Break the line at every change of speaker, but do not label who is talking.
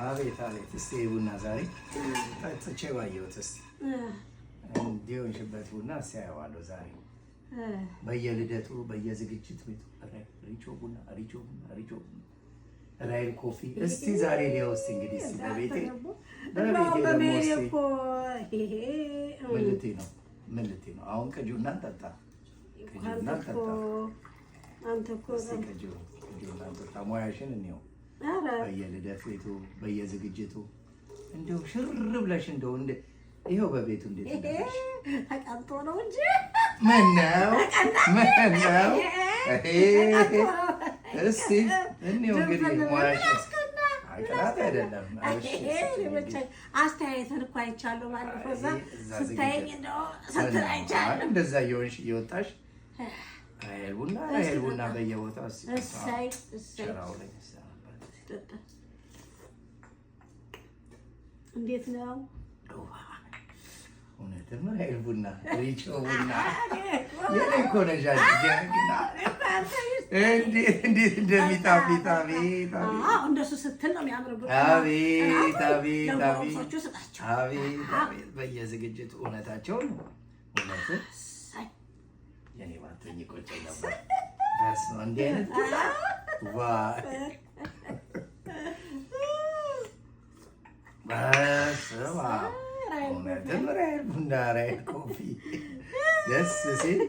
አቤት አቤት። እስቲ ቡና ዛሬ ጠጥቼ ባየሁት እስቲ እንዲሆንሽበት ቡና ሲያየዋለሁ ዛሬ በየልደቱ በየዝግጅት ቤቱ ሪቾ ቡና ሪቾ ቡና ሪቾ ቡና ራይል ኮፊ እስቲ ዛሬ ሊያው እስቲ እንግዲህ እስቲ በቤቴ ምልቴ ነው አሁን ከጁና ጠጣ ከጁና ጠጣ
አንተ እኮ
ከጁና ጠጣ ሙያሽን እንየው በየልደት ቤቱ በየዝግጅቱ እንደው ሽር ብለሽ እንደው እንደ ይሄው በቤቱ እንዴት እንደሽ
ተቀምጦ ነው እንጂ
ምን ነው እስቲ እንየው እንግዲህ ሙያሽን አይቀራት አይደለም
አስተያየትን እኮ አይቻለሁ ባለፈው እዛ ስታየኝ እንደው ስትራይቻለሁ
እንደዛ እየሆንሽ እየወጣሽ ራሄል ቡና በየቦታው
እሰይ
ሸራው ላይ
እንዴት ነው?
እውነትም ራሄል ቡና ሪቾ ቡና የኔ እኮ ነሽ ጀግና እንዴት እንደሚጣፍጥ አቤት
እንደሱ ስትል ነው የሚያምርብህ።
አቤት አቤት አቤት በየዝግጅቱ እውነታቸውን እውነት የኔ ባትሆኝ ቆጨኝ ነበር። በስመ አብ እንዲህ አይነት በስመ አብ እውነትም ራሄል ቡና ራሄል ኮፊ ደስ ሲል